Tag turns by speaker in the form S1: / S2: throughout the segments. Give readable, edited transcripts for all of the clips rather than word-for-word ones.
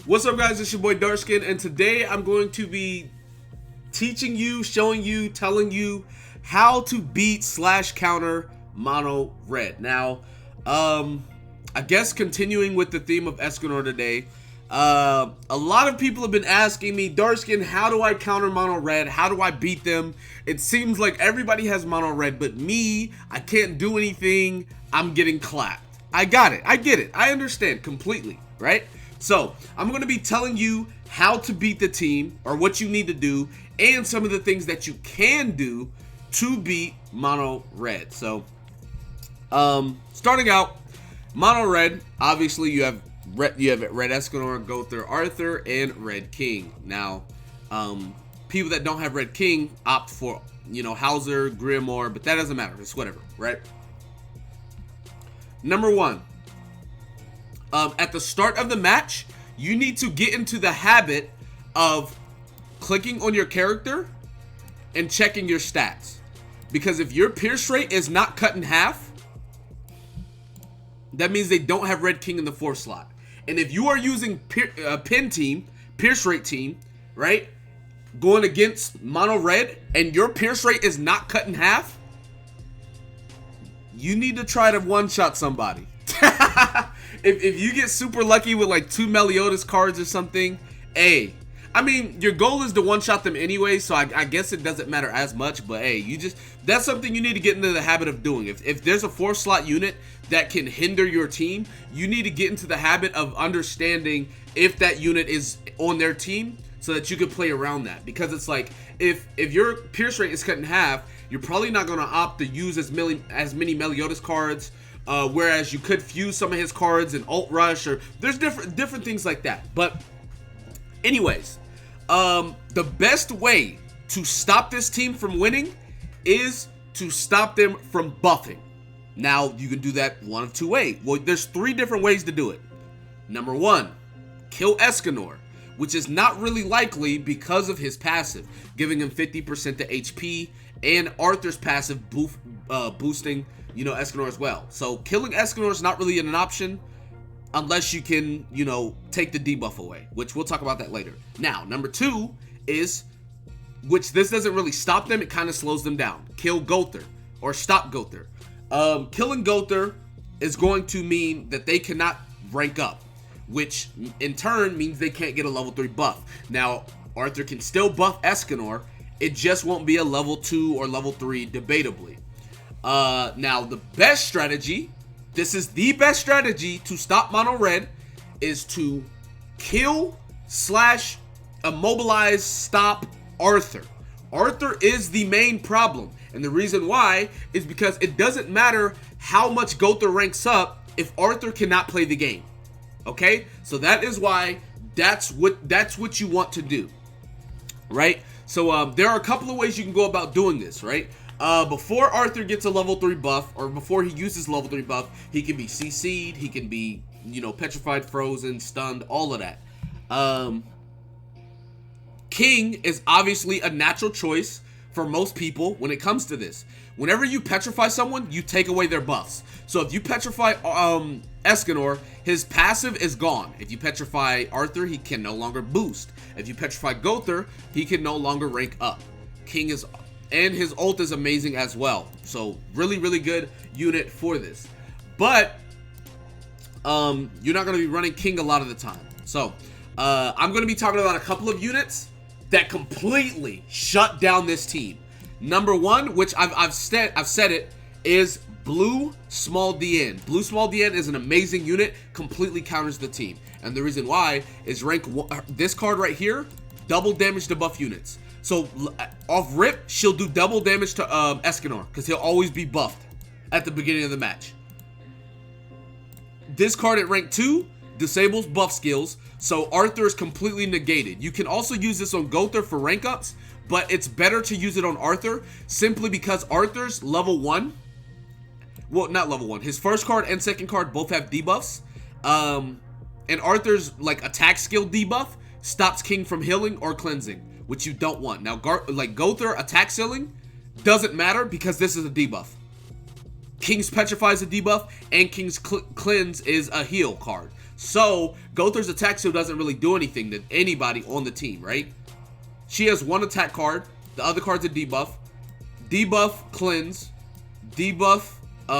S1: What's up, guys? It's your boy Darkskin, and today I'm going to be teaching you, showing you, telling you how to beat / counter mono red. Now, I guess continuing with the theme of Escanor today, a lot of people have been asking me, Darkskin, how do I counter mono red? How do I beat them? It seems like everybody has mono red, but me, I can't do anything. I'm getting clapped. I got it. I get it. I understand completely, right? So, I'm going to be telling you how to beat the team, or what you need to do, and some of the things that you can do to beat mono red. So, starting out, mono red, obviously you have red Escanor, Gother, Arthur, and red King. Now, people that don't have red King opt for, Hauser, Grimoire, but that doesn't matter. It's whatever, right? Number one, at the start of the match, you need to get into the habit of clicking on your character and checking your stats. Because if your pierce rate is not cut in half, that means they don't have red King in the 4th slot. And if you are using pin team, pierce rate team, right, going against mono red, and your pierce rate is not cut in half, you need to try to one-shot somebody. if you get super lucky with like 2 Meliodas cards or something, hey, I mean, your goal is to one-shot them anyway, so I guess it doesn't matter as much, but hey, that's something you need to get into the habit of doing. If there's a 4th slot unit that can hinder your team, you need to get into the habit of understanding if that unit is on their team so that you can play around that. Because it's like, if your pierce rate is cut in half, you're probably not going to opt to use as many Meliodas cards, whereas you could fuse some of his cards in Ult Rush, or there's different things like that. But anyways, the best way to stop this team from winning is to stop them from buffing. Now, you can do that one of two ways. Well, there's 3 different ways to do it. Number 1, kill Escanor, which is not really likely because of his passive, giving him 50% to HP, and Arthur's passive boosting, Escanor as well. So killing Escanor is not really an option unless you can, take the debuff away, which we'll talk about that later. Now, number 2 is, which this doesn't really stop them, it kind of slows them down. Kill Gother, or stop Gother. Killing Gother is going to mean that they cannot rank up, which in turn means they can't get a level 3 buff. Now, Arthur can still buff Escanor, it just won't be a level 2 or level 3 debatably. Now, the best strategy, this is the best strategy to stop mono red, is to kill / immobilize, stop Arthur. Arthur is the main problem, and the reason why is because it doesn't matter how much Gother ranks up if Arthur cannot play the game. Okay, so that is why that's what you want to do, right? So there are a couple of ways you can go about doing this, right? Before Arthur gets a level 3 buff, or before he uses level 3 buff, he can be CC'd, he can be, petrified, frozen, stunned, all of that. King is obviously a natural choice for most people when it comes to this. Whenever you petrify someone, you take away their buffs. So if you petrify Escanor, his passive is gone. If you petrify Arthur, he can no longer boost. If you petrify Gother, he can no longer rank up. King is, and his ult is amazing as well. So really, really good unit for this. But you're not going to be running King a lot of the time. So I'm going to be talking about a couple of units that completely shut down this team. Number 1, which I've said it, is Blue Small DN. Blue Small DN is an amazing unit, completely counters the team. And the reason why is rank 1, this card right here, double damage to buff units. So off rip, she'll do double damage to Escanor, because he'll always be buffed at the beginning of the match. This card at rank 2 disables buff skills, so Arthur is completely negated. You can also use this on Gother for rank ups, but it's better to use it on Arthur simply because Arthur's level 1, well, not level 1, his first card and second card both have debuffs, and Arthur's like attack skill debuff stops King from healing or cleansing, which you don't want. Now, like Gother attack ceiling doesn't matter because this is a debuff. King's Petrify is a debuff, and King's Cleanse is a heal card. So Gother's attack skill doesn't really do anything to anybody on the team, right? She has one attack card. The other card's a debuff. Debuff cleanse. Debuff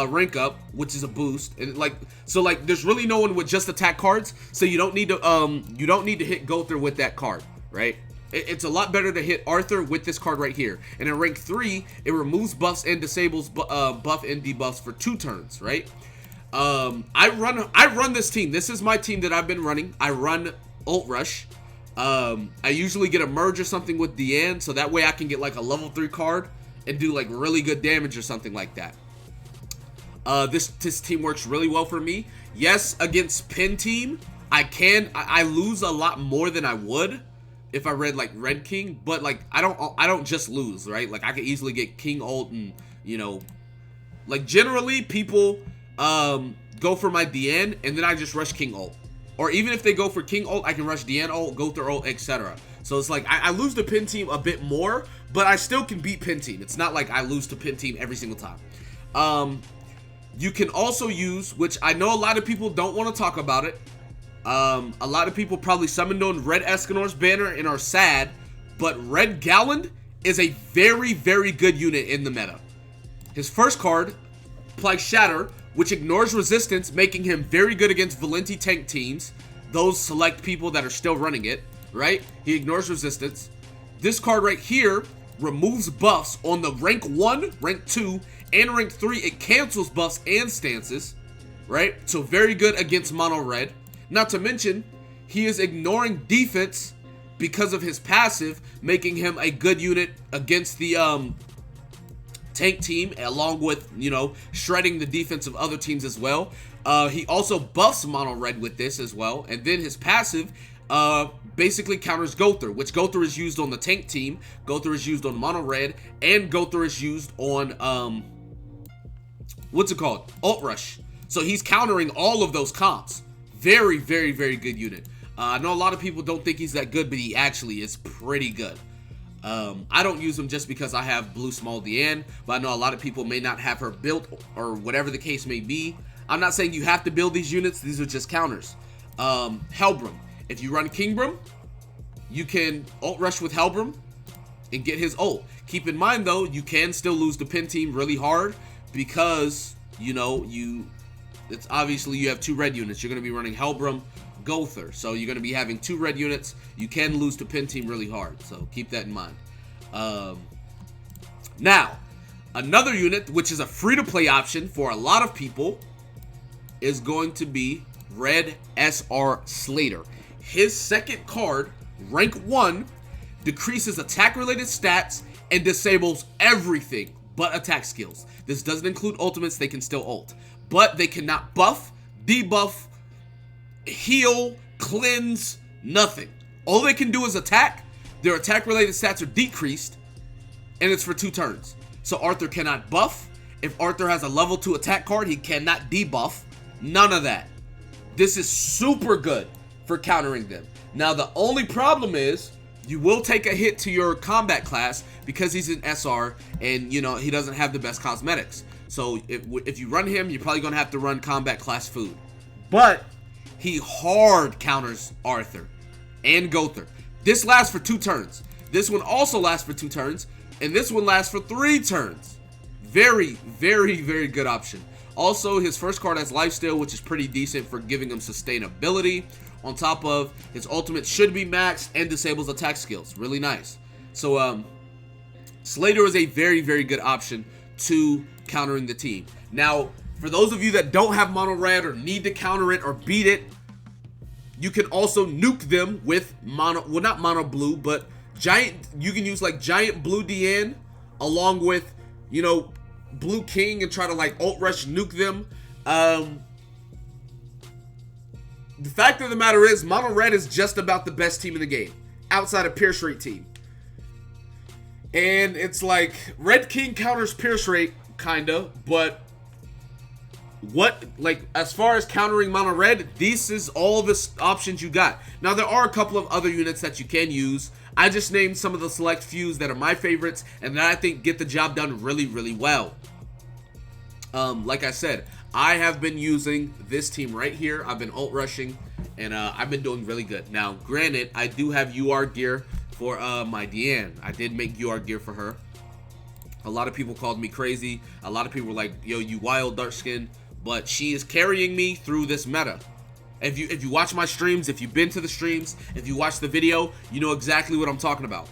S1: rank up, which is a boost. And like there's really no one with just attack cards, so you don't need to hit Gother with that card, right? It's a lot better to hit Arthur with this card right here. And in rank 3, it removes buffs and disables buff and debuffs for 2 turns, right? I run this team. This is my team that I've been running. I run Ult Rush. I usually get a merge or something with Diane, so that way I can get like a level 3 card and do like really good damage or something like that. This team works really well for me. Yes, against Pin Team, I lose a lot more than I would if I read like Red King, but like I don't just lose, right? Like I could easily get King ult, and you know, like generally people go for my Diane and then I just rush King ult. Or even if they go for King ult, I can rush Diane ult, Gother ult, etc. So it's like I lose to Pin Team a bit more, but I still can beat Pin Team. It's not like I lose to Pin Team every single time. You can also use, which I know a lot of people don't want to talk about it. A lot of people probably summoned on Red Escanor's banner and are sad, but Red Galland is a very, very good unit in the meta. His first card, Plague Shatter, which ignores resistance, making him very good against Valenti tank teams, those select people that are still running it, right? He ignores resistance. This card right here removes buffs on the rank 1, rank 2, and rank 3. It cancels buffs and stances, right? So very good against mono red. Not to mention, he is ignoring defense because of his passive, making him a good unit against the tank team, along with, you know, shredding the defense of other teams as well. He also buffs mono red with this as well, and then his passive basically counters Gother, which Gother is used on the tank team, Gother is used on mono red, and Gother is used on what's it called? Ult Rush. So he's countering all of those comps. Very, very, very good unit. I know a lot of people don't think he's that good, but he actually is pretty good. I don't use him just because I have Blue Small Diane, but I know a lot of people may not have her built or whatever the case may be. I'm not saying you have to build these units. These are just counters. Helbram. If you run Kingbram, you can ult rush with Helbram and get his ult. Keep in mind though, you can still lose the Pin Team really hard because, you know, it's obviously you have 2 red units. You're going to be running Helbram, Gother. So you're going to be having 2 red units. You can lose to Pin Team really hard. So keep that in mind. Now, another unit, which is a free-to-play option for a lot of people, is going to be Red SR Slater. His second card, rank 1, decreases attack-related stats and disables everything but attack skills. This doesn't include ultimates. They can still ult, but they cannot buff, debuff, heal, cleanse, nothing. All they can do is attack. Their attack-related stats are decreased, and it's for 2 turns. So Arthur cannot buff. If Arthur has a level 2 attack card, he cannot debuff. None of that. This is super good for countering them. Now, the only problem is you will take a hit to your combat class because he's an SR and, you know, he doesn't have the best cosmetics. So if you run him, you're probably going to have to run combat class food. But he hard counters Arthur and Gother. This lasts for 2 turns. This one also lasts for 2 turns. And this one lasts for 3 turns. Very, very, very good option. Also, his first card has Lifesteal, which is pretty decent for giving him sustainability. On top of his ultimate should be maxed and disables attack skills. Really nice. So, Slater is a very, very good option to countering the team. Now, for those of you that don't have mono red or need to counter it or beat it, you can also nuke them with mono, well, not mono blue, but giant. You can use like giant blue Diane along with, you know, Blue King and try to like ult rush nuke them. The fact of the matter is, mono red is just about the best team in the game outside of Pierce Rate team. And it's like Red King counters Pierce Rate kinda, but what, like, as far as countering mono red, this is all the options you got. Now there are a couple of other units that you can use. I just named some of the select fews that are my favorites and that I think get the job done really, really well. Like I said, I have been using this team right here. I've been ult rushing, and I've been doing really good. Now, granted, I do have UR gear for my Diane. I did make UR gear for her. A lot of people called me crazy. A lot of people were like, yo, you wild dark skin. But she is carrying me through this meta. If you watch my streams, if you've been to the streams, if you watch the video, you know exactly what I'm talking about.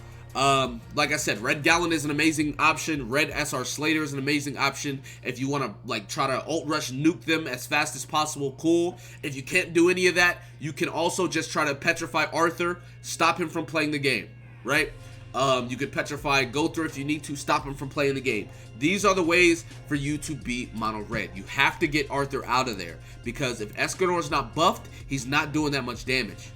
S1: Like I said, Red Galland is an amazing option. Red SR Slater is an amazing option. If you want to like try to ult rush nuke them as fast as possible, cool. If you can't do any of that, you can also just try to petrify Arthur, stop him from playing the game, right? You could petrify Gother if you need to, stop him from playing the game. These are the ways for you to beat mono red. You have to get Arthur out of there, because if Escanor's not buffed, he's not doing that much damage,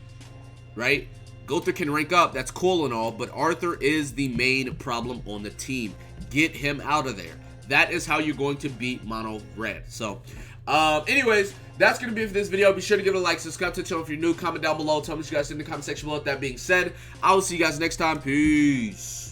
S1: right? Gother can rank up, that's cool and all, but Arthur is the main problem on the team. Get him out of there. That is how you're going to beat mono red. So, anyways, that's going to be it for this video. Be sure to give it a like, subscribe to the channel if you're new, comment down below, tell me what you guys think in the comment section below. With that being said, I will see you guys next time. Peace.